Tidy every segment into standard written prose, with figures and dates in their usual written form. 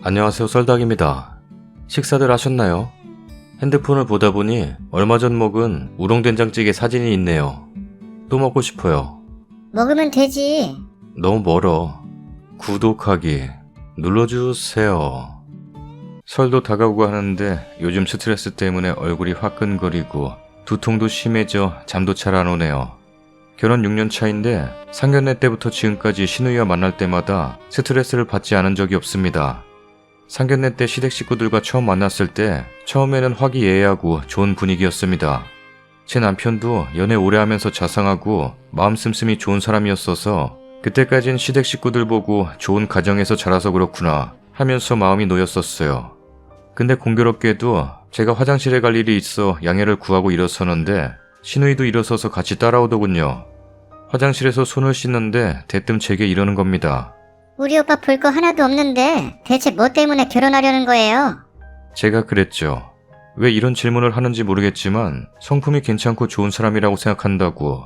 안녕하세요, 썰닭입니다. 식사들 하셨나요? 핸드폰을 보다 보니 얼마 전 먹은 우렁된장찌개 사진이 있네요. 또 먹고 싶어요. 먹으면 되지. 너무 멀어. 구독하기 눌러주세요. 설도 다가오고 하는데 요즘 스트레스 때문에 얼굴이 화끈거리고 두통도 심해져 잠도 잘 안 오네요. 결혼 6년 차인데 상견례 때부터 지금까지 신우이와 만날 때마다 스트레스를 받지 않은 적이 없습니다. 상견례 때 시댁 식구들과 처음 만났을 때 처음에는 화기애애하고 좋은 분위기였습니다. 제 남편도 연애 오래 하면서 자상하고 마음 씀씀이 좋은 사람이었어서 그때까진 시댁 식구들 보고 좋은 가정에서 자라서 그렇구나 하면서 마음이 놓였었어요. 근데 공교롭게도 제가 화장실에 갈 일이 있어 양해를 구하고 일어서는데 신우이도 일어서서 같이 따라오더군요. 화장실에서 손을 씻는데 대뜸 제게 이러는 겁니다. 우리 오빠 볼 거 하나도 없는데 대체 뭐 때문에 결혼하려는 거예요? 제가 그랬죠. 왜 이런 질문을 하는지 모르겠지만 성품이 괜찮고 좋은 사람이라고 생각한다고.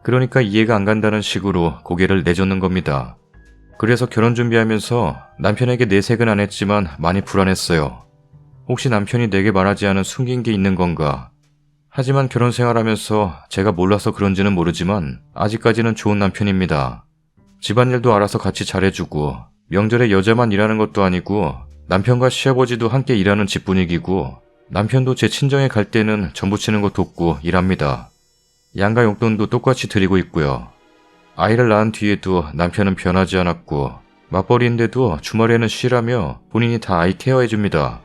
그러니까 이해가 안 간다는 식으로 고개를 내젓는 겁니다. 그래서 결혼 준비하면서 남편에게 내색은 안 했지만 많이 불안했어요. 혹시 남편이 내게 말하지 않은 숨긴 게 있는 건가? 하지만 결혼 생활하면서 제가 몰라서 그런지는 모르지만 아직까지는 좋은 남편입니다. 집안일도 알아서 같이 잘해주고 명절에 여자만 일하는 것도 아니고 남편과 시아버지도 함께 일하는 집 분위기고 남편도 제 친정에 갈 때는 전 부치는 거 돕고 일합니다. 양가 용돈도 똑같이 드리고 있고요. 아이를 낳은 뒤에도 남편은 변하지 않았고 맞벌이인데도 주말에는 쉬라며 본인이 다 아이 케어해줍니다.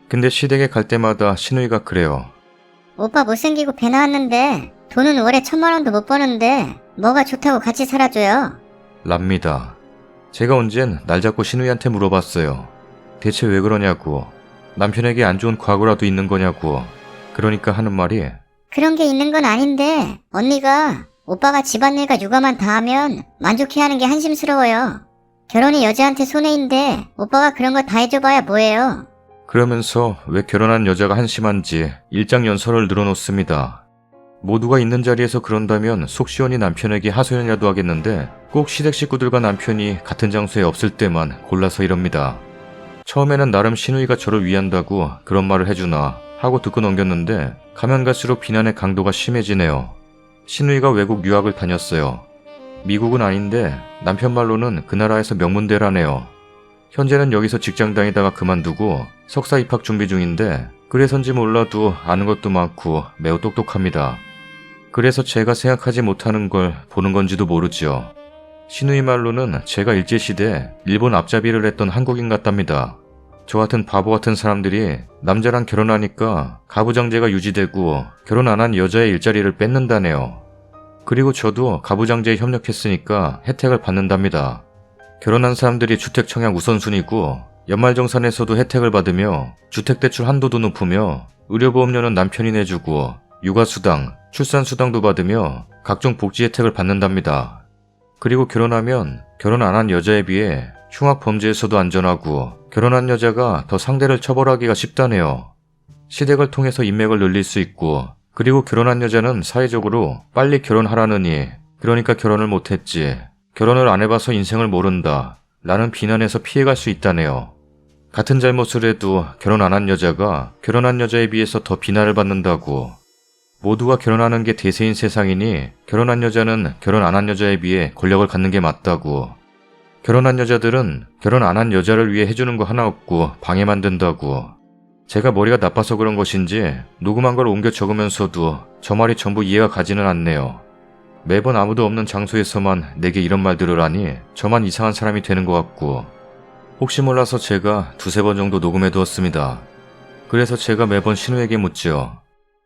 근데 시댁에 갈 때마다 신우이가 그래요. 오빠 못생기고 배 나왔는데 돈은 월에 1,000만 원도 못 버는데 뭐가 좋다고 같이 살아줘요? 랍니다. 제가 언젠 날 잡고 신우이한테 물어봤어요. 대체 왜 그러냐고. 남편에게 안 좋은 과거라도 있는 거냐고. 그러니까 하는 말이 그런 게 있는 건 아닌데 언니가 오빠가 집안일과 육아만 다 하면 만족해하는 게 한심스러워요. 결혼이 여자한테 손해인데 오빠가 그런 거 다 해줘봐야 뭐예요? 그러면서 왜 결혼한 여자가 한심한지 일장연설을 늘어놓습니다. 모두가 있는 자리에서 그런다면 속 시원히 남편에게 하소연이라도 하겠는데 꼭 시댁 식구들과 남편이 같은 장소에 없을 때만 골라서 이럽니다. 처음에는 나름 신우이가 저를 위한다고 그런 말을 해주나 하고 듣고 넘겼는데 가면 갈수록 비난의 강도가 심해지네요. 신우이가 외국 유학을 다녔어요. 미국은 아닌데 남편 말로는 그 나라에서 명문대라네요. 현재는 여기서 직장 다니다가 그만두고 석사 입학 준비 중인데 그래서인지 몰라도 아는 것도 많고 매우 똑똑합니다. 그래서 제가 생각하지 못하는 걸 보는 건지도 모르죠. 신우이 말로는 제가 일제시대 일본 앞잡이를 했던 한국인 같답니다. 저 같은 바보 같은 사람들이 남자랑 결혼하니까 가부장제가 유지되고 결혼 안 한 여자의 일자리를 뺏는다네요. 그리고 저도 가부장제에 협력했으니까 혜택을 받는답니다. 결혼한 사람들이 주택 청약 우선순위고 연말정산에서도 혜택을 받으며 주택대출 한도도 높으며 의료보험료는 남편이 내주고 육아수당, 출산수당도 받으며 각종 복지 혜택을 받는답니다. 그리고 결혼하면 결혼 안 한 여자에 비해 흉악범죄에서도 안전하고 결혼한 여자가 더 상대를 처벌하기가 쉽다네요. 시댁을 통해서 인맥을 늘릴 수 있고 그리고 결혼한 여자는 사회적으로 빨리 결혼하라느니 그러니까 결혼을 못했지. 결혼을 안 해봐서 인생을 모른다. 라는 비난에서 피해갈 수 있다네요. 같은 잘못을 해도 결혼 안 한 여자가 결혼한 여자에 비해서 더 비난을 받는다고. 모두가 결혼하는 게 대세인 세상이니 결혼한 여자는 결혼 안 한 여자에 비해 권력을 갖는 게 맞다고. 결혼한 여자들은 결혼 안 한 여자를 위해 해주는 거 하나 없고 방해만 된다고. 제가 머리가 나빠서 그런 것인지 녹음한 걸 옮겨 적으면서도 저 말이 전부 이해가 가지는 않네요. 매번 아무도 없는 장소에서만 내게 이런 말들을 하니 저만 이상한 사람이 되는 것 같고 혹시 몰라서 제가 2-3번 정도 녹음해 두었습니다. 그래서 제가 매번 신우에게 묻죠.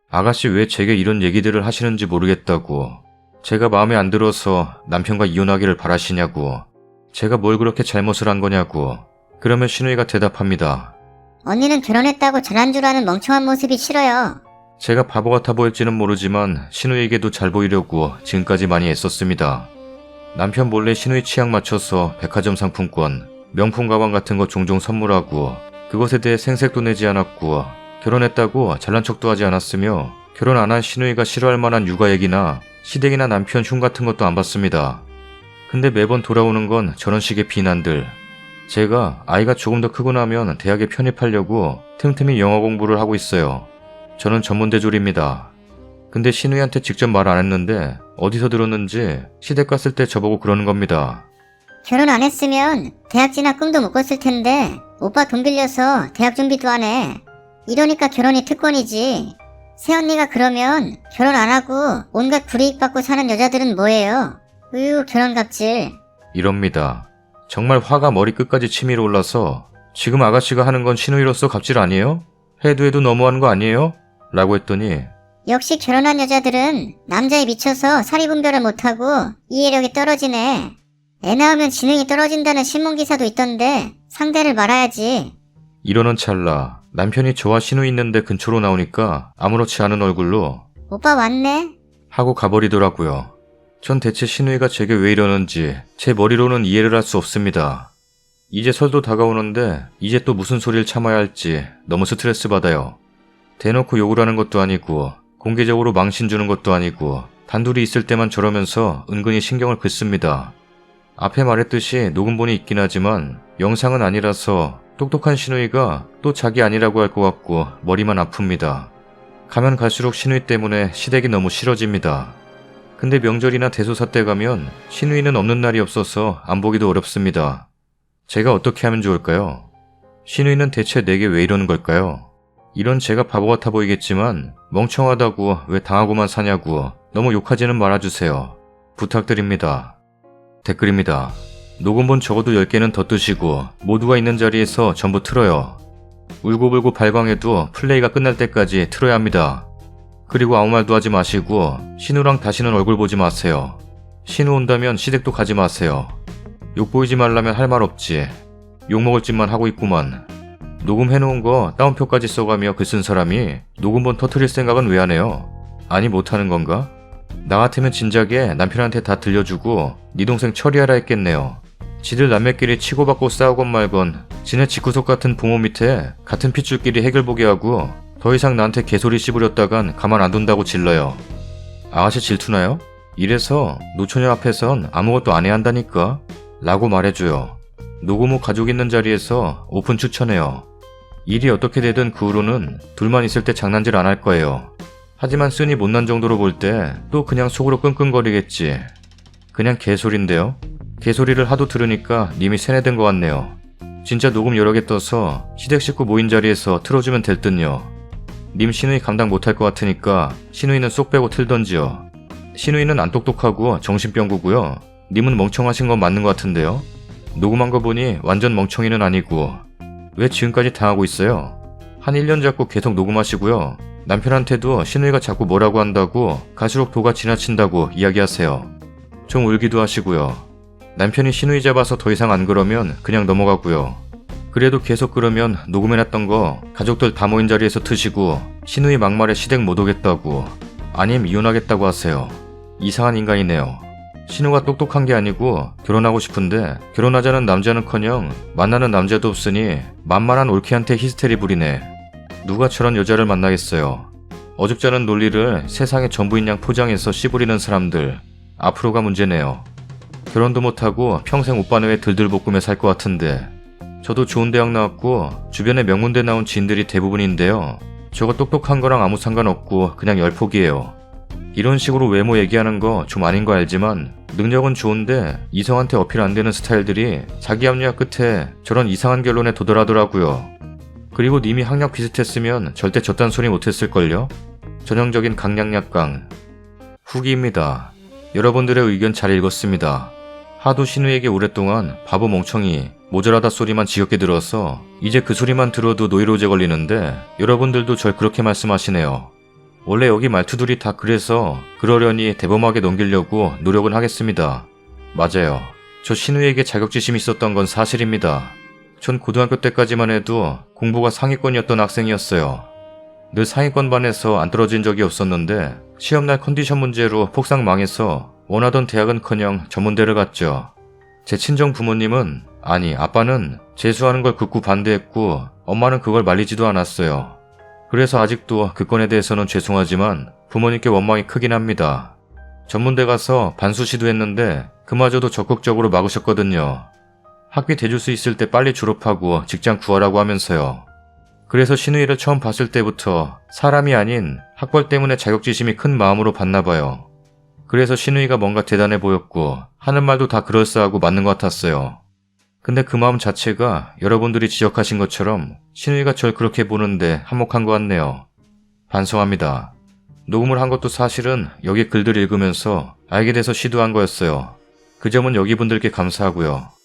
아가씨 왜 제게 이런 얘기들을 하시는지 모르겠다고. 제가 마음에 안 들어서 남편과 이혼하기를 바라시냐고. 제가 뭘 그렇게 잘못을 한 거냐고. 그러면 신우이가 대답합니다. 언니는 결혼했다고 잘한 줄 아는 멍청한 모습이 싫어요. 제가 바보 같아 보일지는 모르지만 신우에게도 잘 보이려고 지금까지 많이 애썼습니다. 남편 몰래 신우이 취향 맞춰서 백화점 상품권, 명품 가방 같은 거 종종 선물하고 그것에 대해 생색도 내지 않았고 결혼했다고 잘난 척도 하지 않았으며 결혼 안 한 신우이가 싫어할 만한 육아 얘기나 시댁이나 남편 흉 같은 것도 안 봤습니다. 근데 매번 돌아오는 건 저런 식의 비난들. 제가 아이가 조금 더 크고 나면 대학에 편입하려고 틈틈이 영어 공부를 하고 있어요. 저는 전문대졸입니다. 근데 신우이한테 직접 말 안 했는데 어디서 들었는지 시댁 갔을 때 저보고 그러는 겁니다. 결혼 안 했으면 대학 진학 꿈도 못 꿨을 텐데 오빠 돈 빌려서 대학 준비도 안 해. 이러니까 결혼이 특권이지. 새언니가 그러면 결혼 안 하고 온갖 불이익 받고 사는 여자들은 뭐예요? 으유, 결혼 갑질. 이럽니다. 정말 화가 머리 끝까지 치밀어 올라서 지금 아가씨가 하는 건 신우이로서 갑질 아니에요? 해도 너무하는 거 아니에요? 라고 했더니 역시 결혼한 여자들은 남자에 미쳐서 사리분별을 못하고 이해력이 떨어지네. 애 낳으면 지능이 떨어진다는 신문기사도 있던데 상대를 말아야지. 이러는 찰나 남편이 저와 신우이 있는데 근처로 나오니까 아무렇지 않은 얼굴로 오빠 왔네? 하고 가버리더라고요. 전 대체 신우이가 제게 왜 이러는지 제 머리로는 이해를 할 수 없습니다. 이제 설도 다가오는데 이제 또 무슨 소리를 참아야 할지 너무 스트레스 받아요. 대놓고 욕을 하는 것도 아니고 공개적으로 망신 주는 것도 아니고 단둘이 있을 때만 저러면서 은근히 신경을 긋습니다. 앞에 말했듯이 녹음본이 있긴 하지만 영상은 아니라서 똑똑한 신우이가 또 자기 아니라고 할 것 같고 머리만 아픕니다. 가면 갈수록 신우이 때문에 시댁이 너무 싫어집니다. 근데 명절이나 대소사 때 가면 신우이는 없는 날이 없어서 안 보기도 어렵습니다. 제가 어떻게 하면 좋을까요? 신우이는 대체 내게 왜 이러는 걸까요? 이런 제가 바보 같아 보이겠지만 멍청하다고 왜 당하고만 사냐고 너무 욕하지는 말아주세요. 부탁드립니다. 댓글입니다. 녹음본 적어도 10개는 더 뜨시고 모두가 있는 자리에서 전부 틀어요. 울고불고 발광해도 플레이가 끝날 때까지 틀어야 합니다. 그리고 아무 말도 하지 마시고 신우랑 다시는 얼굴 보지 마세요. 신우 온다면 시댁도 가지 마세요. 욕 보이지 말라면 할 말 없지. 욕먹을 짓만 하고 있구만. 녹음해놓은 거 따옴표까지 써가며 글 쓴 사람이 녹음본 터트릴 생각은 왜 안 해요? 아니 못하는 건가? 나 같으면 진작에 남편한테 다 들려주고 네 동생 처리하라 했겠네요. 지들 남매끼리 치고받고 싸우건 말건 지네 집구석 같은 부모 밑에 같은 핏줄끼리 해결보게 하고 더 이상 나한테 개소리 씹으렸다간 가만 안 둔다고 질러요. 아가씨 질투나요? 이래서 노처녀 앞에선 아무것도 안 해야 한다니까? 라고 말해줘요. 녹음 후 가족 있는 자리에서 오픈 추천해요. 일이 어떻게 되든 그 후로는 둘만 있을 때 장난질 안 할 거예요. 하지만 쓰니 못난 정도로 볼 때 또 그냥 속으로 끙끙거리겠지. 그냥 개소리인데요. 개소리를 하도 들으니까 님이 세뇌된 것 같네요. 진짜 녹음 여러 개 떠서 시댁 식구 모인 자리에서 틀어주면 될 듯요. 님 신우이 감당 못할 것 같으니까 신우이는 쏙 빼고 틀던지요. 신우이는 안 똑똑하고 정신병구고요. 님은 멍청하신 건 맞는 것 같은데요. 녹음한 거 보니 완전 멍청이는 아니고 왜 지금까지 당하고 있어요? 한 1년 잡고 계속 녹음하시고요. 남편한테도 신우이가 자꾸 뭐라고 한다고 갈수록 도가 지나친다고 이야기하세요. 좀 울기도 하시고요. 남편이 신우이 잡아서 더 이상 안 그러면 그냥 넘어가고요. 그래도 계속 그러면 녹음해놨던 거 가족들 다 모인 자리에서 트시고 신우이 막말에 시댁 못 오겠다고 아님 이혼하겠다고 하세요. 이상한 인간이네요. 신우가 똑똑한 게 아니고 결혼하고 싶은데 결혼하자는 남자는커녕 만나는 남자도 없으니 만만한 올케한테 히스테리 부리네. 누가 저런 여자를 만나겠어요. 어줍잖은 논리를 세상의 전부인 양 포장해서 씨부리는 사람들. 앞으로가 문제네요. 결혼도 못하고 평생 오빠네 왜 들들볶음에 살 것 같은데. 저도 좋은 대학 나왔고 주변에 명문대 나온 지인들이 대부분인데요. 저거 똑똑한 거랑 아무 상관없고 그냥 열폭이에요. 이런 식으로 외모 얘기하는 거 좀 아닌 거 알지만 능력은 좋은데 이성한테 어필 안 되는 스타일들이 자기 합리화 끝에 저런 이상한 결론에 도달하더라고요. 그리고 님이 학력 비슷했으면 절대 저딴 소리 못했을걸요? 전형적인 강약약강. 후기입니다. 여러분들의 의견 잘 읽었습니다. 하도 신우에게 오랫동안 바보 멍청이 모자라다 소리만 지겹게 들어서 이제 그 소리만 들어도 노이로제 걸리는데 여러분들도 절 그렇게 말씀하시네요. 원래 여기 말투들이 다 그래서 그러려니 대범하게 넘기려고 노력은 하겠습니다. 맞아요. 저 신우에게 자격지심이 있었던 건 사실입니다. 전 고등학교 때까지만 해도 공부가 상위권이었던 학생이었어요. 늘 상위권 반에서 안 떨어진 적이 없었는데 시험날 컨디션 문제로 폭삭 망해서 원하던 대학은커녕 전문대를 갔죠. 제 친정 부모님은 아니 아빠는 재수하는 걸 극구 반대했고 엄마는 그걸 말리지도 않았어요. 그래서 아직도 그 건에 대해서는 죄송하지만 부모님께 원망이 크긴 합니다. 전문대 가서 반수 시도했는데 그마저도 적극적으로 막으셨거든요. 학비 대줄 수 있을 때 빨리 졸업하고 직장 구하라고 하면서요. 그래서 신우이를 처음 봤을 때부터 사람이 아닌 학벌 때문에 자격지심이 큰 마음으로 봤나 봐요. 그래서 신우이가 뭔가 대단해 보였고 하는 말도 다 그럴싸하고 맞는 것 같았어요. 근데 그 마음 자체가 여러분들이 지적하신 것처럼 신우이가 절 그렇게 보는데 한몫한 것 같네요. 반성합니다. 녹음을 한 것도 사실은 여기 글들 읽으면서 알게 돼서 시도한 거였어요. 그 점은 여기 분들께 감사하고요.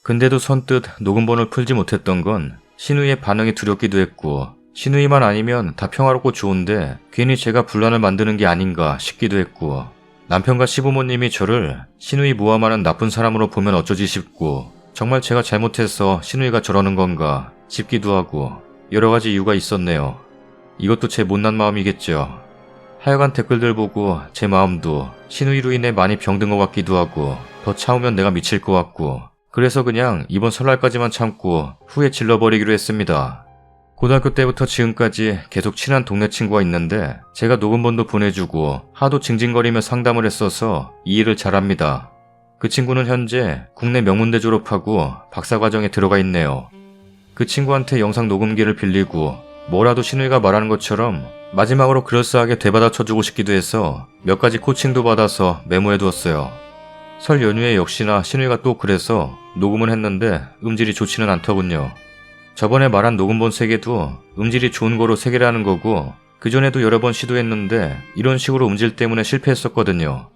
근데도 선뜻 녹음본을 풀지 못했던 건 신우이의 반응이 두렵기도 했고 신우이만 아니면 다 평화롭고 좋은데 괜히 제가 분란을 만드는 게 아닌가 싶기도 했고 남편과 시부모님이 저를 신우이 모함하는 나쁜 사람으로 보면 어쩌지 싶고 정말 제가 잘못해서 신우이가 저러는 건가 싶기도 하고 여러 가지 이유가 있었네요. 이것도 제 못난 마음이겠죠. 하여간 댓글들 보고 제 마음도 신우이로 인해 많이 병든 것 같기도 하고 더 참으면 내가 미칠 것 같고 그래서 그냥 이번 설날까지만 참고 후에 질러버리기로 했습니다. 고등학교 때부터 지금까지 계속 친한 동네 친구가 있는데 제가 녹음본도 보내주고 하도 징징거리며 상담을 했어서 이 일을 잘합니다. 그 친구는 현재 국내 명문대 졸업하고 박사과정에 들어가 있네요. 그 친구한테 영상 녹음기를 빌리고 뭐라도 신우이가 말하는 것처럼 마지막으로 그럴싸하게 되받아쳐주고 싶기도 해서 몇 가지 코칭도 받아서 메모해두었어요. 설 연휴에 역시나 신우이가 또 그래서 녹음을 했는데 음질이 좋지는 않더군요. 저번에 말한 녹음본 3개도 음질이 좋은 거로 3개라는 거고 그전에도 여러 번 시도했는데 이런 식으로 음질 때문에 실패했었거든요.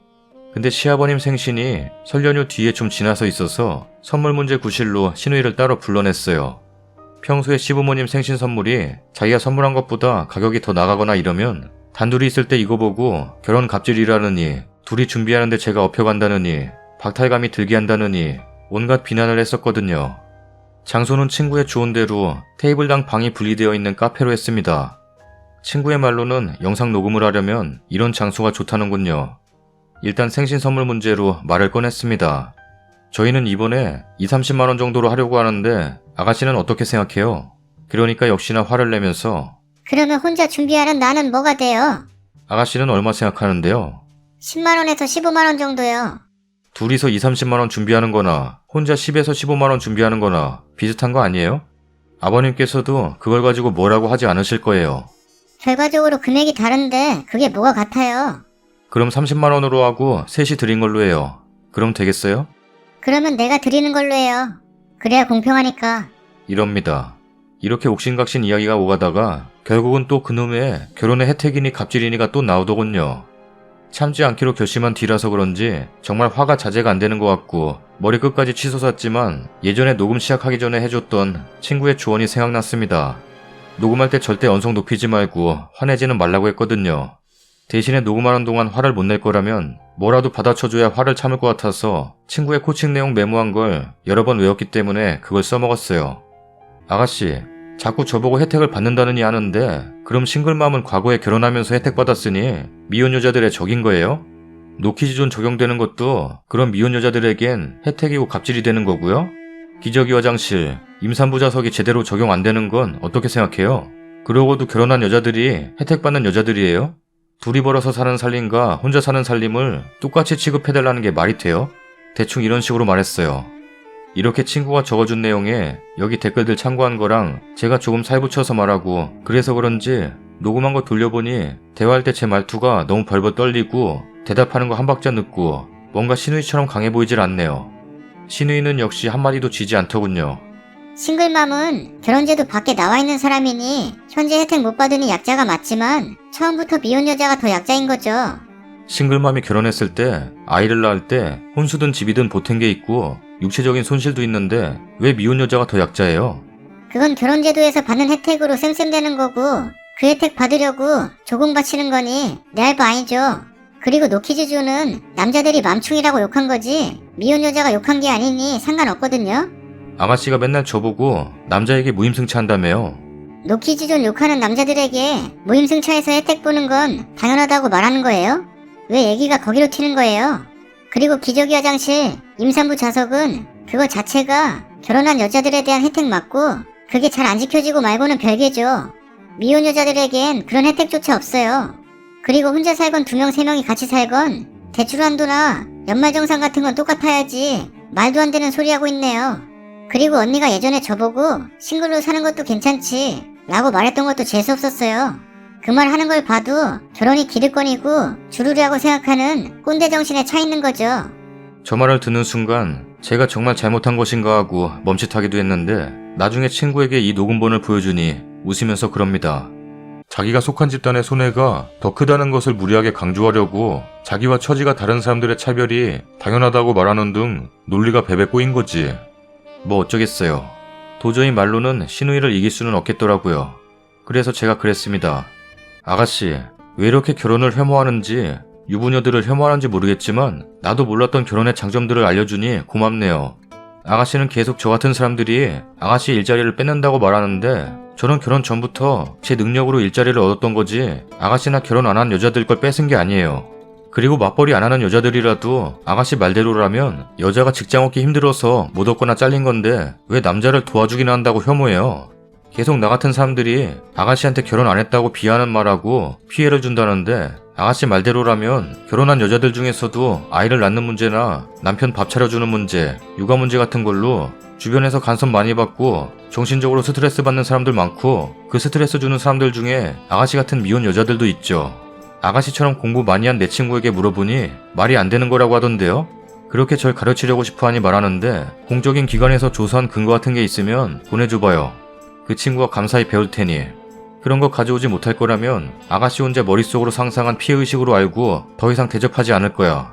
근데 시아버님 생신이 설 연휴 뒤에 좀 지나서 있어서 선물 문제 구실로 신우이를 따로 불러냈어요. 평소에 시부모님 생신 선물이 자기가 선물한 것보다 가격이 더 나가거나 이러면 단둘이 있을 때 이거 보고 결혼 갑질이라느니 둘이 준비하는데 제가 업혀간다느니 박탈감이 들게 한다느니 온갖 비난을 했었거든요. 장소는 친구의 조언 대로 테이블당 방이 분리되어 있는 카페로 했습니다. 친구의 말로는 영상 녹음을 하려면 이런 장소가 좋다는군요. 일단 생신 선물 문제로 말을 꺼냈습니다. 저희는 이번에 20-30만원 정도로 하려고 하는데 아가씨는 어떻게 생각해요? 그러니까 역시나 화를 내면서 그러면 혼자 준비하는 나는 뭐가 돼요? 아가씨는 얼마 생각하는데요? 10만원에서 15만원 정도요. 둘이서 20-30만원 준비하는 거나 혼자 10에서 15만원 준비하는 거나 비슷한 거 아니에요? 아버님께서도 그걸 가지고 뭐라고 하지 않으실 거예요. 결과적으로 금액이 다른데 그게 뭐가 같아요? 그럼 30만원으로 하고 셋이 드린 걸로 해요. 그럼 되겠어요? 그러면 내가 드리는 걸로 해요. 그래야 공평하니까. 이럽니다. 이렇게 옥신각신 이야기가 오가다가 결국은 또 그놈의 결혼의 혜택이니 갑질이니가 또 나오더군요. 참지 않기로 결심한 뒤라서 그런지 정말 화가 자제가 안 되는 것 같고 머리끝까지 치솟았지만 예전에 녹음 시작하기 전에 해줬던 친구의 조언이 생각났습니다. 녹음할 때 절대 언성 높이지 말고 화내지는 말라고 했거든요. 대신에 녹음하는 동안 화를 못 낼 거라면 뭐라도 받아쳐줘야 화를 참을 것 같아서 친구의 코칭 내용 메모한 걸 여러 번 외웠기 때문에 그걸 써먹었어요. 아가씨, 자꾸 저보고 혜택을 받는다느니 하는데 그럼 싱글맘은 과거에 결혼하면서 혜택 받았으니 미혼 여자들의 적인 거예요? 노키즈존 적용되는 것도 그런 미혼 여자들에겐 혜택이고 갑질이 되는 거고요? 기저귀 화장실, 임산부 좌석이 제대로 적용 안 되는 건 어떻게 생각해요? 그러고도 결혼한 여자들이 혜택 받는 여자들이에요? 둘이 벌어서 사는 살림과 혼자 사는 살림을 똑같이 취급해달라는 게 말이 돼요? 대충 이런 식으로 말했어요. 이렇게 친구가 적어준 내용에 여기 댓글들 참고한 거랑 제가 조금 살붙여서 말하고 그래서 그런지 녹음한 거 돌려보니 대화할 때 제 말투가 너무 벌벌 떨리고 대답하는 거 한 박자 늦고 뭔가 신우이처럼 강해 보이질 않네요. 신우이는 역시 한마디도 지지 않더군요. 싱글맘은 결혼제도 밖에 나와 있는 사람이니 현재 혜택 못 받으니 약자가 맞지만 처음부터 미혼 여자가 더 약자인 거죠. 싱글맘이 결혼했을 때 아이를 낳을 때 혼수든 집이든 보탠 게 있고 육체적인 손실도 있는데 왜 미혼 여자가 더 약자예요? 그건 결혼제도에서 받는 혜택으로 쌤쌤되는 거고 그 혜택 받으려고 조공 바치는 거니 내 할 바 아니죠. 그리고 노키즈주는 남자들이 맘충이라고 욕한 거지 미혼 여자가 욕한 게 아니니 상관없거든요. 아가씨가 맨날 저보고 남자에게 무임승차한다며요. 노키즈존 욕하는 남자들에게 무임승차해서 혜택 보는 건 당연하다고 말하는 거예요? 왜 얘기가 거기로 튀는 거예요? 그리고 기저귀 화장실, 임산부 좌석은 그거 자체가 결혼한 여자들에 대한 혜택 맞고 그게 잘 안 지켜지고 말고는 별개죠. 미혼 여자들에겐 그런 혜택조차 없어요. 그리고 혼자 살건 2명, 3명이 같이 살건 대출 한도나 연말정산 같은 건 똑같아야지 말도 안 되는 소리 하고 있네요. 그리고 언니가 예전에 저보고 싱글로 사는 것도 괜찮지 라고 말했던 것도 재수없었어요. 그 말 하는 걸 봐도 결혼이 기득권이고 주르르하고 생각하는 꼰대 정신에 차 있는 거죠. 저 말을 듣는 순간 제가 정말 잘못한 것인가 하고 멈칫하기도 했는데 나중에 친구에게 이 녹음본을 보여주니 웃으면서 그럽니다. 자기가 속한 집단의 손해가 더 크다는 것을 무리하게 강조하려고 자기와 처지가 다른 사람들의 차별이 당연하다고 말하는 등 논리가 베베 꼬인 거지. 뭐 어쩌겠어요. 도저히 말로는 신우이를 이길 수는 없겠더라고요. 그래서 제가 그랬습니다. 아가씨, 왜 이렇게 결혼을 혐오하는지, 유부녀들을 혐오하는지 모르겠지만 나도 몰랐던 결혼의 장점들을 알려주니 고맙네요. 아가씨는 계속 저 같은 사람들이 아가씨 일자리를 뺏는다고 말하는데 저는 결혼 전부터 제 능력으로 일자리를 얻었던 거지 아가씨나 결혼 안 한 여자들 걸 뺏은 게 아니에요. 그리고 맞벌이 안 하는 여자들이라도 아가씨 말대로라면 여자가 직장 얻기 힘들어서 못 얻거나 잘린 건데 왜 남자를 도와주기나 한다고 혐오해요. 계속 나 같은 사람들이 아가씨한테 결혼 안 했다고 비하하는 말하고 피해를 준다는데 아가씨 말대로라면 결혼한 여자들 중에서도 아이를 낳는 문제나 남편 밥 차려주는 문제, 육아 문제 같은 걸로 주변에서 간섭 많이 받고 정신적으로 스트레스 받는 사람들 많고 그 스트레스 주는 사람들 중에 아가씨 같은 미혼 여자들도 있죠. 아가씨처럼 공부 많이 한 내 친구에게 물어보니 말이 안 되는 거라고 하던데요. 그렇게 절 가르치려고 싶어하니 말하는데 공적인 기관에서 조사한 근거 같은 게 있으면 보내줘봐요. 그 친구가 감사히 배울 테니. 그런 거 가져오지 못할 거라면 아가씨 혼자 머릿속으로 상상한 피해의식으로 알고 더 이상 대접하지 않을 거야.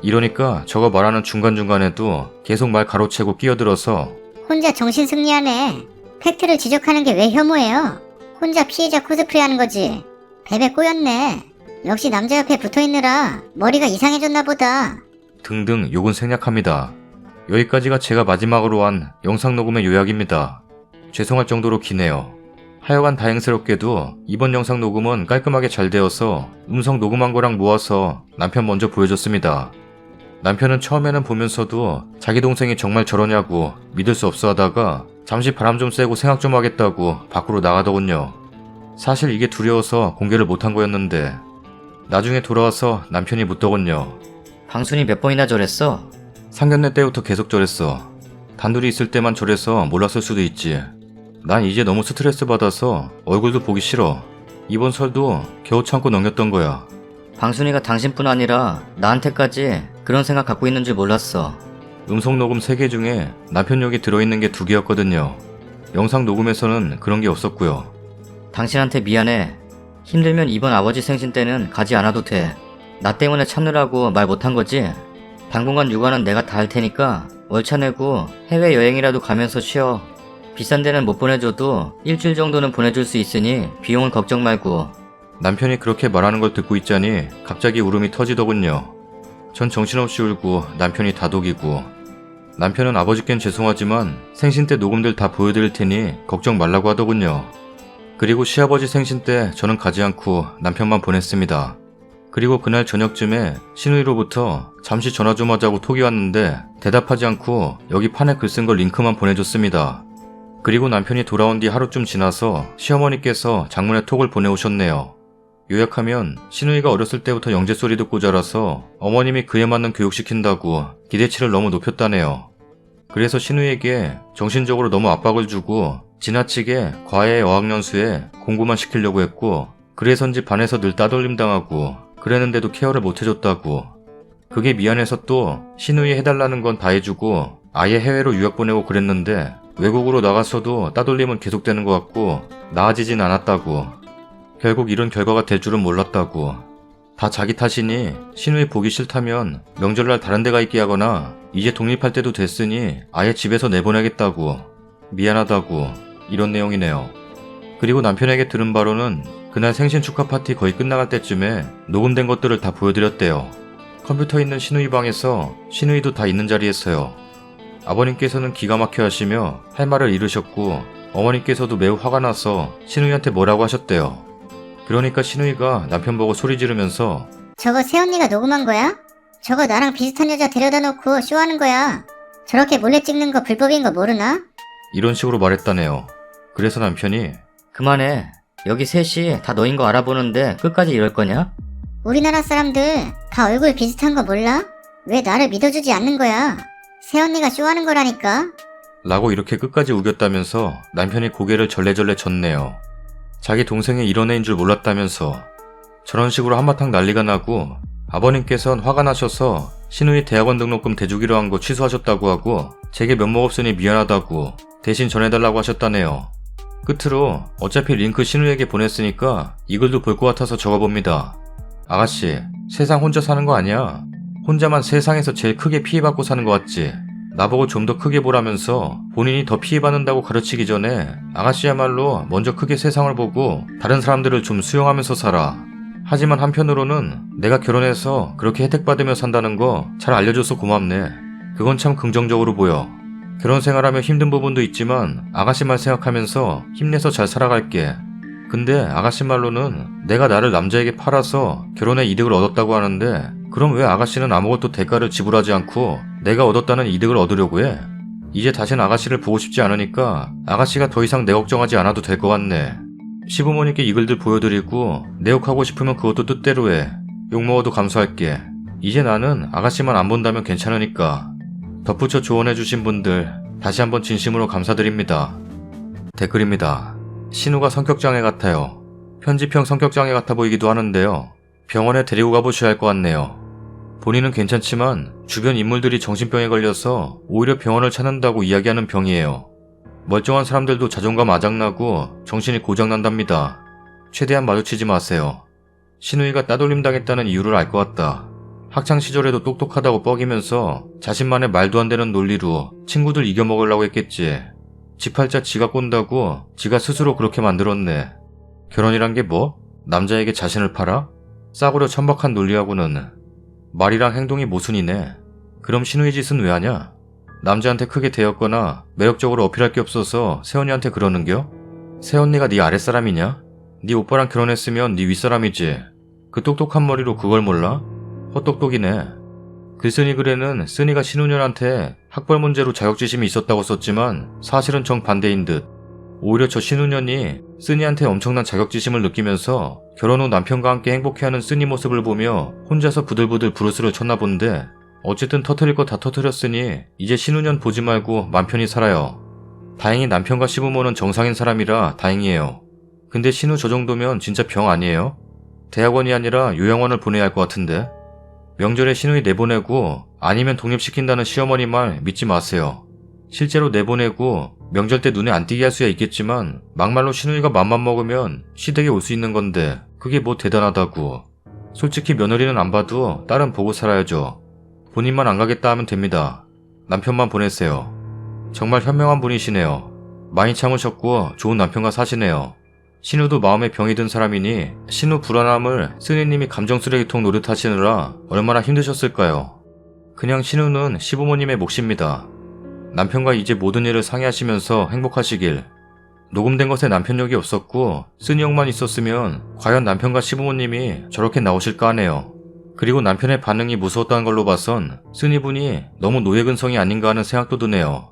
이러니까 저가 말하는 중간중간에도 계속 말 가로채고 끼어들어서 혼자 정신 승리하네. 팩트를 지적하는 게 왜 혐오해요? 혼자 피해자 코스프레 하는 거지. 베베 꼬였네. 역시 남자 옆에 붙어있느라 머리가 이상해졌나 보다. 등등 욕은 생략합니다. 여기까지가 제가 마지막으로 한 영상 녹음의 요약입니다. 죄송할 정도로 기네요. 하여간 다행스럽게도 이번 영상 녹음은 깔끔하게 잘 되어서 음성 녹음한 거랑 모아서 남편 먼저 보여줬습니다. 남편은 처음에는 보면서도 자기 동생이 정말 저러냐고 믿을 수 없어 하다가 잠시 바람 좀 쐬고 생각 좀 하겠다고 밖으로 나가더군요. 사실 이게 두려워서 공개를 못한 거였는데 나중에 돌아와서 남편이 묻더군요. 방순이 몇 번이나 저랬어? 상견례 때부터 계속 저랬어. 단둘이 있을 때만 저래서 몰랐을 수도 있지. 난 이제 너무 스트레스 받아서 얼굴도 보기 싫어. 이번 설도 겨우 참고 넘겼던 거야. 방순이가 당신뿐 아니라 나한테까지 그런 생각 갖고 있는 줄 몰랐어. 음성 녹음 3개 중에 남편 욕이 들어있는 게 2개였거든요. 영상 녹음에서는 그런 게 없었고요. 당신한테 미안해. 힘들면 이번 아버지 생신 때는 가지 않아도 돼. 나 때문에 참느라고 말 못한 거지? 당분간 육아는 내가 다 할 테니까 월차 내고 해외여행이라도 가면서 쉬어. 비싼 데는 못 보내줘도 일주일 정도는 보내줄 수 있으니 비용은 걱정 말고. 남편이 그렇게 말하는 걸 듣고 있자니 갑자기 울음이 터지더군요. 전 정신없이 울고 남편이 다독이고. 남편은 아버지께는 죄송하지만 생신 때 녹음들 다 보여드릴 테니 걱정 말라고 하더군요. 그리고 시아버지 생신 때 저는 가지 않고 남편만 보냈습니다. 그리고 그날 저녁쯤에 신우이로부터 잠시 전화 좀 하자고 톡이 왔는데 대답하지 않고 여기 판에 글 쓴 걸 링크만 보내줬습니다. 그리고 남편이 돌아온 뒤 하루쯤 지나서 시어머니께서 장문의 톡을 보내오셨네요. 요약하면 신우이가 어렸을 때부터 영재 소리 듣고 자라서 어머님이 그에 맞는 교육시킨다고 기대치를 너무 높였다네요. 그래서 신우이에게 정신적으로 너무 압박을 주고 지나치게 과외 어학연수에 공부만 시키려고 했고 그래서인지 반에서 늘 따돌림 당하고 그랬는데도 케어를 못 해줬다고. 그게 미안해서 또 신우이 해달라는 건 다 해주고 아예 해외로 유학 보내고 그랬는데 외국으로 나갔어도 따돌림은 계속되는 것 같고 나아지진 않았다고. 결국 이런 결과가 될 줄은 몰랐다고. 다 자기 탓이니 신우이 보기 싫다면 명절날 다른 데 가 있게 하거나 이제 독립할 때도 됐으니 아예 집에서 내보내겠다고. 미안하다고. 이런 내용이네요. 그리고 남편에게 들은 바로는 그날 생신 축하 파티 거의 끝나갈 때쯤에 녹음된 것들을 다 보여드렸대요. 컴퓨터 있는 신우이 방에서 신우이도 다 있는 자리에서요. 아버님께서는 기가 막혀 하시며 할 말을 잃으셨고 어머니께서도 매우 화가 나서 신우이한테 뭐라고 하셨대요. 그러니까 신우이가 남편 보고 소리 지르면서 저거 새언니가 녹음한 거야? 저거 나랑 비슷한 여자 데려다 놓고 쇼하는 거야. 저렇게 몰래 찍는 거 불법인 거 모르나? 이런 식으로 말했다네요. 그래서 남편이 그만해. 여기 셋이 다 너인 거 알아보는데 끝까지 이럴 거냐? 우리나라 사람들 다 얼굴 비슷한 거 몰라? 왜 나를 믿어주지 않는 거야? 새언니가 쇼하는 거라니까. 라고 이렇게 끝까지 우겼다면서 남편이 고개를 절레절레 젓네요. 자기 동생의 이런 애인 줄 몰랐다면서. 저런 식으로 한바탕 난리가 나고 아버님께선 화가 나셔서 신우이 대학원 등록금 대주기로 한 거 취소하셨다고 하고 제게 면목 없으니 미안하다고 대신 전해달라고 하셨다네요. 끝으로 어차피 링크 신우에게 보냈으니까 이 글도 볼 것 같아서 적어봅니다. 아가씨, 세상 혼자 사는 거 아니야. 혼자만 세상에서 제일 크게 피해받고 사는 거 같지. 나보고 좀 더 크게 보라면서 본인이 더 피해받는다고 가르치기 전에 아가씨야말로 먼저 크게 세상을 보고 다른 사람들을 좀 수용하면서 살아. 하지만 한편으로는 내가 결혼해서 그렇게 혜택받으며 산다는 거 잘 알려줘서 고맙네. 그건 참 긍정적으로 보여. 결혼 생활하며 힘든 부분도 있지만 아가씨만 생각하면서 힘내서 잘 살아갈게. 근데 아가씨 말로는 내가 나를 남자에게 팔아서 결혼에 이득을 얻었다고 하는데 그럼 왜 아가씨는 아무것도 대가를 지불하지 않고 내가 얻었다는 이득을 얻으려고 해? 이제 다시는 아가씨를 보고 싶지 않으니까 아가씨가 더 이상 내 걱정하지 않아도 될 것 같네. 시부모님께 이 글들 보여드리고 내 욕하고 싶으면 그것도 뜻대로 해. 욕먹어도 감수할게. 이제 나는 아가씨만 안 본다면 괜찮으니까. 덧붙여 조언해주신 분들 다시 한번 진심으로 감사드립니다. 댓글입니다. 신우가 성격장애 같아요. 편집형 성격장애 같아 보이기도 하는데요. 병원에 데리고 가보셔야 할 것 같네요. 본인은 괜찮지만 주변 인물들이 정신병에 걸려서 오히려 병원을 찾는다고 이야기하는 병이에요. 멀쩡한 사람들도 자존감 아작나고 정신이 고장난답니다. 최대한 마주치지 마세요. 신우이가 따돌림 당했다는 이유를 알 것 같다. 학창시절에도 똑똑하다고 뻐기면서 자신만의 말도 안 되는 논리로 친구들 이겨먹으려고 했겠지. 지 팔자 지가 꼰다고 지가 스스로 그렇게 만들었네. 결혼이란 게 뭐? 남자에게 자신을 팔아? 싸구려 천박한 논리하고는. 말이랑 행동이 모순이네. 그럼 신우이 짓은 왜 하냐? 남자한테 크게 대었거나 매력적으로 어필할 게 없어서 새언니한테 그러는겨? 새언니가 네 아랫사람이냐? 네 오빠랑 결혼했으면 네 윗사람이지. 그 똑똑한 머리로 그걸 몰라? 헛똑똑이네. 글쓴이 글에는 쓴이가 신우년한테 학벌 문제로 자격지심이 있었다고 썼지만 사실은 정반대인 듯. 오히려 저 신우년이 쓴이한테 엄청난 자격지심을 느끼면서 결혼 후 남편과 함께 행복해하는 쓴이 모습을 보며 혼자서 부들부들 브루스를 쳤나 본데 어쨌든 터트릴 거 다 터트렸으니 이제 신우년 보지 말고 맘 편히 살아요. 다행히 남편과 시부모는 정상인 사람이라 다행이에요. 근데 신우 저 정도면 진짜 병 아니에요? 대학원이 아니라 요양원을 보내야 할 것 같은데. 명절에 신우이 내보내고 아니면 독립시킨다는 시어머니 말 믿지 마세요. 실제로 내보내고 명절 때 눈에 안 띄게 할 수야 있겠지만 막말로 신우이가 맘만 먹으면 시댁에 올 수 있는 건데 그게 뭐 대단하다고. 솔직히 며느리는 안 봐도 딸은 보고 살아야죠. 본인만 안 가겠다 하면 됩니다. 남편만 보내세요. 정말 현명한 분이시네요. 많이 참으셨고 좋은 남편과 사시네요. 신우도 마음에 병이 든 사람이니 신우 불안함을 스님이 감정쓰레기통 노릇하시느라 얼마나 힘드셨을까요? 그냥 신우는 시부모님의 몫입니다. 남편과 이제 모든 일을 상의하시면서 행복하시길. 녹음된 것에 남편 욕이 없었고 쓴이 형만 있었으면 과연 남편과 시부모님이 저렇게 나오실까 하네요. 그리고 남편의 반응이 무서웠다는 걸로 봐선 쓴이분이 너무 노예근성이 아닌가 하는 생각도 드네요.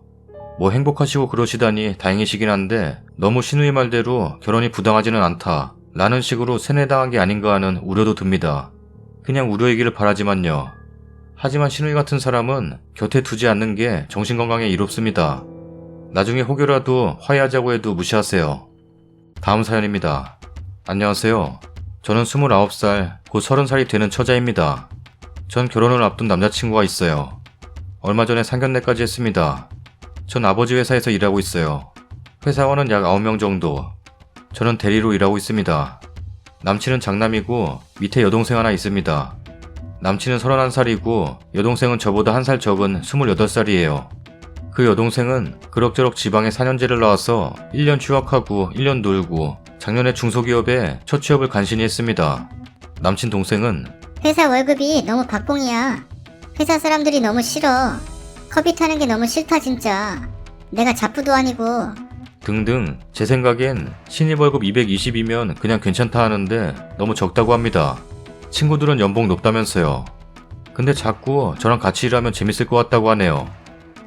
뭐 행복하시고 그러시다니 다행이시긴 한데 너무 신우의 말대로 결혼이 부당하지는 않다 라는 식으로 세뇌당한 게 아닌가 하는 우려도 듭니다. 그냥 우려이기를 바라지만요. 하지만 신우이 같은 사람은 곁에 두지 않는 게 정신건강에 이롭습니다. 나중에 혹여라도 화해하자고 해도 무시하세요. 다음 사연입니다. 안녕하세요. 저는 29살, 곧 30살이 되는 처자입니다. 전 결혼을 앞둔 남자친구가 있어요. 얼마 전에 상견례까지 했습니다. 전 아버지 회사에서 일하고 있어요. 회사원은 약 9명 정도. 저는 대리로 일하고 있습니다. 남친은 장남이고 밑에 여동생 하나 있습니다. 남친은 31살이고 여동생은 저보다 1살 적은 28살이에요. 그 여동생은 그럭저럭 지방에 4년제를 나와서 1년 휴학하고 1년 놀고 작년에 중소기업에 첫 취업을 간신히 했습니다. 남친 동생은 회사 월급이 너무 박봉이야. 회사 사람들이 너무 싫어. 커피 타는 게 너무 싫다 진짜. 내가 잡부도 아니고. 등등. 제 생각엔 신입 월급 220이면 그냥 괜찮다 하는데 너무 적다고 합니다. 친구들은 연봉 높다면서요. 근데 자꾸 저랑 같이 일하면 재밌을 것 같다고 하네요.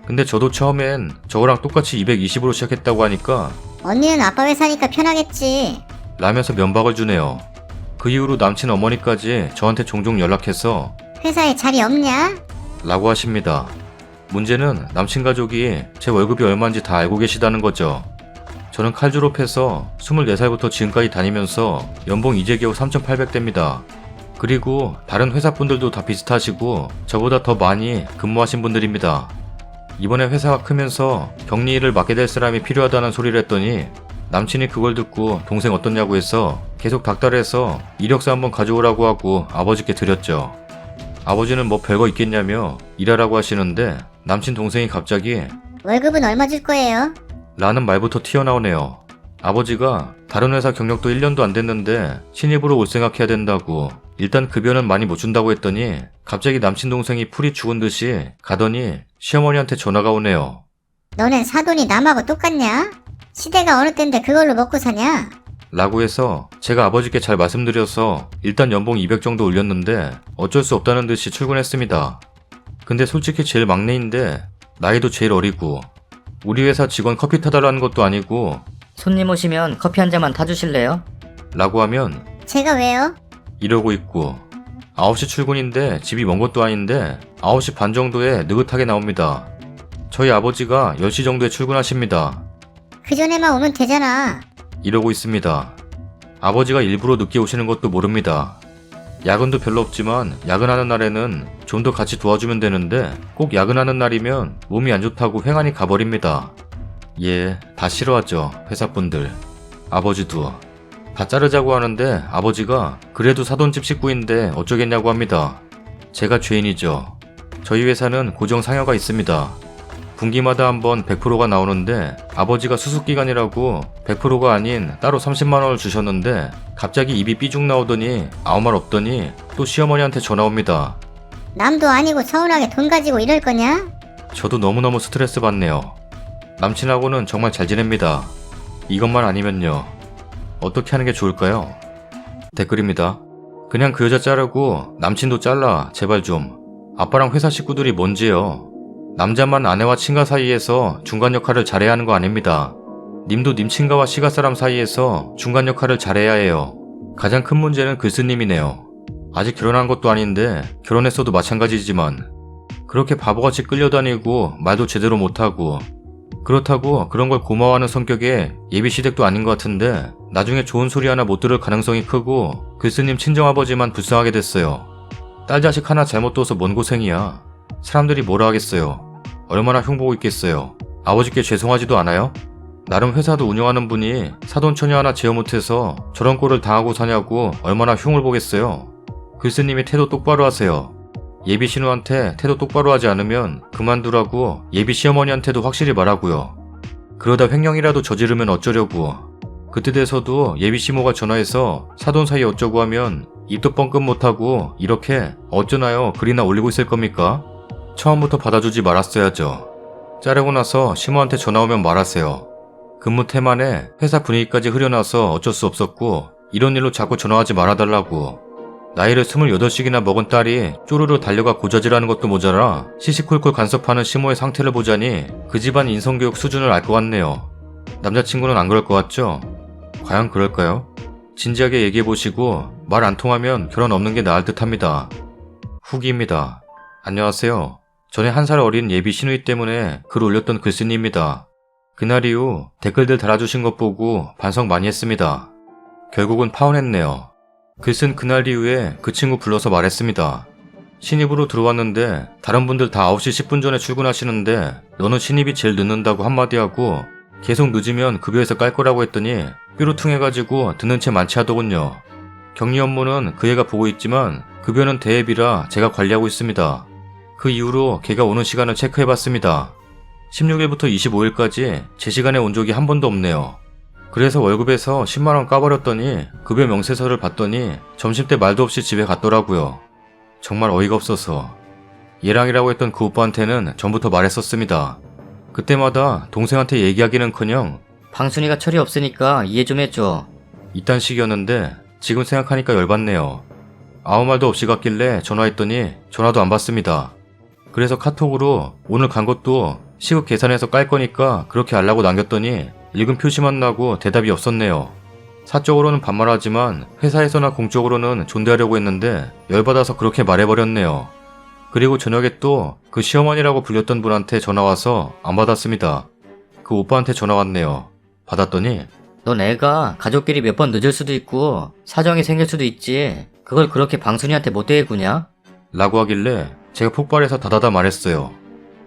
근데 저도 처음엔 저거랑 똑같이 220으로 시작했다고 하니까 언니는 아빠 회사니까 편하겠지. 라면서 면박을 주네요. 그 이후로 남친 어머니까지 저한테 종종 연락해서 회사에 자리 없냐? 라고 하십니다. 문제는 남친 가족이 제 월급이 얼마인지 다 알고 계시다는 거죠. 저는 칼 졸업해서 24살부터 지금까지 다니면서 연봉 이제 겨우 3,800대입니다. 그리고 다른 회사분들도 다 비슷하시고 저보다 더 많이 근무하신 분들입니다. 이번에 회사가 크면서 격리 일을 맡게 될 사람이 필요하다는 소리를 했더니 남친이 그걸 듣고 동생 어떻냐고 해서 계속 닥달해서 이력서 한번 가져오라고 하고 아버지께 드렸죠. 아버지는 뭐 별거 있겠냐며 일하라고 하시는데 남친 동생이 갑자기 월급은 얼마 줄 거예요? 라는 말부터 튀어나오네요. 아버지가 다른 회사 경력도 1년도 안 됐는데 신입으로 올 생각해야 된다고 일단 급여는 많이 못 준다고 했더니 갑자기 남친 동생이 풀이 죽은 듯이 가더니 시어머니한테 전화가 오네요. 너넨 사돈이 남하고 똑같냐? 시대가 어느 때인데 그걸로 먹고 사냐? 라고 해서 제가 아버지께 잘 말씀드려서 일단 연봉 200 정도 올렸는데 어쩔 수 없다는 듯이 출근했습니다. 근데 솔직히 제일 막내인데 나이도 제일 어리고 우리 회사 직원 커피 타달라는 것도 아니고 손님 오시면 커피 한 잔만 타주실래요? 라고 하면 제가 왜요? 이러고 있고 9시 출근인데 집이 먼 것도 아닌데 9시 반 정도에 느긋하게 나옵니다. 저희 아버지가 10시 정도에 출근하십니다. 그 전에만 오면 되잖아. 이러고 있습니다. 아버지가 일부러 늦게 오시는 것도 모릅니다. 야근도 별로 없지만 야근하는 날에는 좀 더 같이 도와주면 되는데 꼭 야근하는 날이면 몸이 안 좋다고 횡하니 가버립니다. 예, 다 싫어하죠, 회사분들. 아버지도. 다 자르자고 하는데 아버지가 그래도 사돈집 식구인데 어쩌겠냐고 합니다. 제가 죄인이죠. 저희 회사는 고정 상여가 있습니다. 분기마다 한번 100%가 나오는데 아버지가 수습기간이라고 100%가 아닌 따로 30만원을 주셨는데 갑자기 입이 삐죽 나오더니 아무 말 없더니 또 시어머니한테 전화 옵니다. 남도 아니고 서운하게 돈 가지고 이럴 거냐? 저도 너무너무 스트레스 받네요. 남친하고는 정말 잘 지냅니다. 이것만 아니면요. 어떻게 하는 게 좋을까요? 댓글입니다. 그냥 그 여자 자르고 남친도 잘라, 제발 좀. 아빠랑 회사 식구들이 뭔지요. 남자만 아내와 친가 사이에서 중간 역할을 잘해야 하는 거 아닙니다. 님도 님 친가와 시가사람 사이에서 중간 역할을 잘해야 해요. 가장 큰 문제는 글쓰님이네요. 아직 결혼한 것도 아닌데 결혼했어도 마찬가지지만 그렇게 바보같이 끌려다니고 말도 제대로 못하고 그렇다고 그런 걸 고마워하는 성격의 예비시댁도 아닌 것 같은데 나중에 좋은 소리 하나 못 들을 가능성이 크고 글쓰님 친정아버지만 불쌍하게 됐어요. 딸 자식 하나 잘못 둬서 뭔 고생이야. 사람들이 뭐라 하겠어요. 얼마나 흉보고 있겠어요. 아버지께 죄송하지도 않아요? 나름 회사도 운영하는 분이 사돈처녀 하나 제어 못해서 저런 꼴을 당하고 사냐고 얼마나 흉을 보겠어요. 글쓰님이 태도 똑바로 하세요. 예비 신우한테 태도 똑바로 하지 않으면 그만두라고 예비 시어머니한테도 확실히 말하고요. 그러다 횡령이라도 저지르면 어쩌려고. 그때 돼서도 예비 시모가 전화해서 사돈 사이 어쩌고 하면 입도 뻥끗 못하고 이렇게 어쩌나요 글이나 올리고 있을 겁니까? 처음부터 받아주지 말았어야죠. 자르고 나서 시모한테 전화 오면 말하세요. 근무 태만에 회사 분위기까지 흐려놔서 어쩔 수 없었고 이런 일로 자꾸 전화하지 말아달라고. 나이를 28씩이나 먹은 딸이 쪼르르 달려가 고자질하는 것도 모자라 시시콜콜 간섭하는 시모의 상태를 보자니 그 집안 인성교육 수준을 알 것 같네요. 남자친구는 안 그럴 것 같죠? 과연 그럴까요? 진지하게 얘기해보시고 말 안 통하면 결혼 없는 게 나을 듯 합니다. 후기입니다. 안녕하세요. 전에 1살 어린 예비 신우이 때문에 글 올렸던 글쓴이입니다. 그날 이후 댓글들 달아주신 것 보고 반성 많이 했습니다. 결국은 파혼했네요. 글 쓴 그날 이후에 그 친구 불러서 말했습니다. 신입으로 들어왔는데 다른 분들 다 9시 10분 전에 출근하시는데 너는 신입이 제일 늦는다고 한마디 하고 계속 늦으면 급여에서 깔 거라고 했더니 뾰루퉁해가지고 듣는 채 많지 하더군요. 격리 업무는 그 애가 보고 있지만 급여는 대앱이라 제가 관리하고 있습니다. 그 이후로 걔가 오는 시간을 체크해봤습니다. 16일부터 25일까지 제 시간에 온 적이 한 번도 없네요. 그래서 월급에서 10만원 까버렸더니 급여 명세서를 봤더니 점심때 말도 없이 집에 갔더라고요. 정말 어이가 없어서. 얘랑이라고 했던 그 오빠한테는 전부터 말했었습니다. 그때마다 동생한테 얘기하기는커녕 방순이가 철이 없으니까 이해 좀 해줘. 이딴 식이었는데 지금 생각하니까 열받네요. 아무 말도 없이 갔길래 전화했더니 전화도 안 받습니다. 그래서 카톡으로 오늘 간 것도 시급 계산해서 깔 거니까 그렇게 알라고 남겼더니 읽은 표시만 나고 대답이 없었네요. 사적으로는 반말하지만 회사에서나 공적으로는 존대하려고 했는데 열받아서 그렇게 말해버렸네요. 그리고 저녁에 또 그 시어머니라고 불렸던 분한테 전화와서 안 받았습니다. 그 오빠한테 전화 왔네요. 받았더니 넌 애가 가족끼리 몇 번 늦을 수도 있고 사정이 생길 수도 있지. 그걸 그렇게 방순이한테 못되게 구냐? 라고 하길래 제가 폭발해서 다다다 말했어요.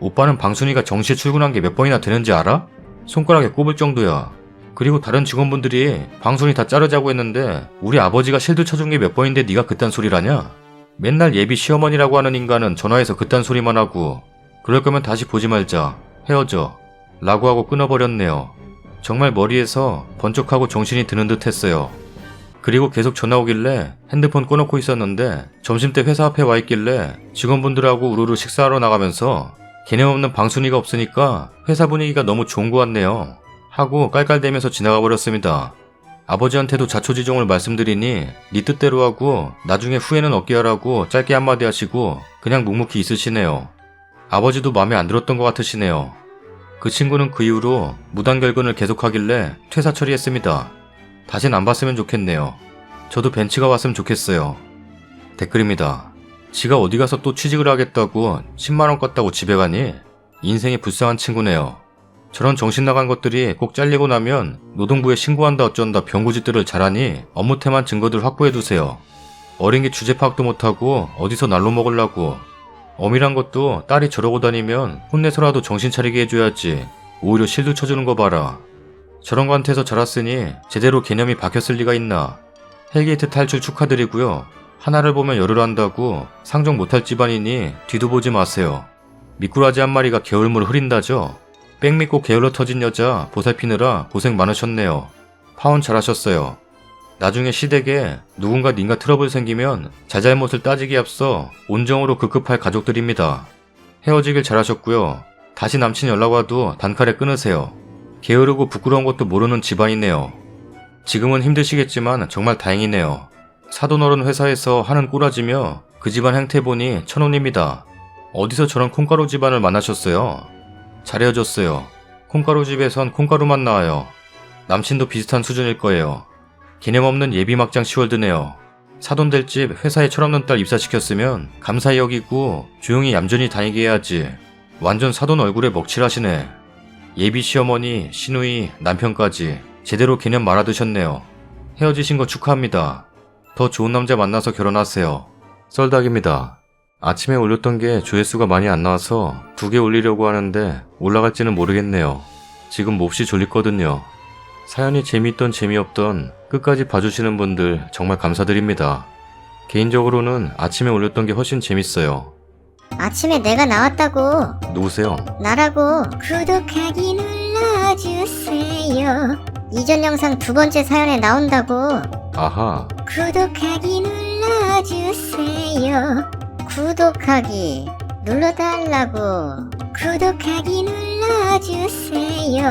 오빠는 방순이가 정시에 출근한 게 몇 번이나 되는지 알아? 손가락에 꼽을 정도야. 그리고 다른 직원분들이 방순이 다 자르자고 했는데 우리 아버지가 실드 쳐준 게 몇 번인데 네가 그딴 소리라냐? 맨날 예비 시어머니라고 하는 인간은 전화해서 그딴 소리만 하고 그럴 거면 다시 보지 말자. 헤어져. 라고 하고 끊어버렸네요. 정말 머리에서 번쩍하고 정신이 드는 듯 했어요. 그리고 계속 전화 오길래 핸드폰 꺼놓고 있었는데 점심때 회사 앞에 와 있길래 직원분들하고 우르르 식사하러 나가면서 개념 없는 방순이가 없으니까 회사 분위기가 너무 좋은 것 같네요. 하고 깔깔대면서 지나가 버렸습니다. 아버지한테도 자초지종을 말씀드리니 네 뜻대로 하고 나중에 후회는 없게 하라고 짧게 한마디 하시고 그냥 묵묵히 있으시네요. 아버지도 마음에 안 들었던 것 같으시네요. 그 친구는 그 이후로 무단결근을 계속하길래 퇴사 처리했습니다. 다신 안 봤으면 좋겠네요. 저도 벤츠가 왔으면 좋겠어요. 댓글입니다. 지가 어디 가서 또 취직을 하겠다고 10만원 껐다고 집에 가니? 인생이 불쌍한 친구네요. 저런 정신 나간 것들이 꼭 잘리고 나면 노동부에 신고한다 어쩐다 병구짓들을 잘하니 업무태만 증거들 확보해두세요. 어린 게 주제 파악도 못하고 어디서 날로 먹으려고. 엄이란 것도 딸이 저러고 다니면 혼내서라도 정신 차리게 해줘야지. 오히려 실드 쳐주는 거 봐라. 저런 거한테서 자랐으니 제대로 개념이 박혔을 리가 있나. 헬게이트 탈출 축하드리고요. 하나를 보면 열을 한다고 상종 못할 집안이니 뒤도 보지 마세요. 미꾸라지 한 마리가 개울물 흐린다죠. 뺑 믿고 게을러 터진 여자 보살피느라 고생 많으셨네요. 파혼 잘하셨어요. 나중에 시댁에 누군가 님과 트러블 생기면 잘잘못을 따지기 앞서 온정으로 급급할 가족들입니다. 헤어지길 잘하셨고요. 다시 남친 연락 와도 단칼에 끊으세요. 게으르고 부끄러운 것도 모르는 집안이네요. 지금은 힘드시겠지만 정말 다행이네요. 사돈 어른 회사에서 하는 꼬라지며 그 집안 행태 보니 천운입니다. 어디서 저런 콩가루 집안을 만나셨어요? 잘 헤어졌어요. 콩가루 집에선 콩가루만 나와요. 남친도 비슷한 수준일 거예요. 개념 없는 예비 막장 10월드네요. 사돈 될 집 회사에 철없는 딸 입사시켰으면 감사히 여기고 조용히 얌전히 다니게 해야지. 완전 사돈 얼굴에 먹칠하시네. 예비 시어머니, 시누이, 남편까지 제대로 개념 말아드셨네요. 헤어지신 거 축하합니다. 더 좋은 남자 만나서 결혼하세요. 썰닭입니다. 아침에 올렸던 게 조회수가 많이 안 나와서 2개 올리려고 하는데 올라갈지는 모르겠네요. 지금 몹시 졸리거든요. 사연이 재미있던 재미없던 끝까지 봐주시는 분들 정말 감사드립니다. 개인적으로는 아침에 올렸던 게 훨씬 재밌어요. 아침에 내가 나왔다고. 누구세요? 나라고. 구독하기 눌러주세요. 이전 영상 2번째 사연에 나온다고. 아하. 구독하기 눌러주세요. 구독하기 눌러달라고. 구독하기 눌러주세요.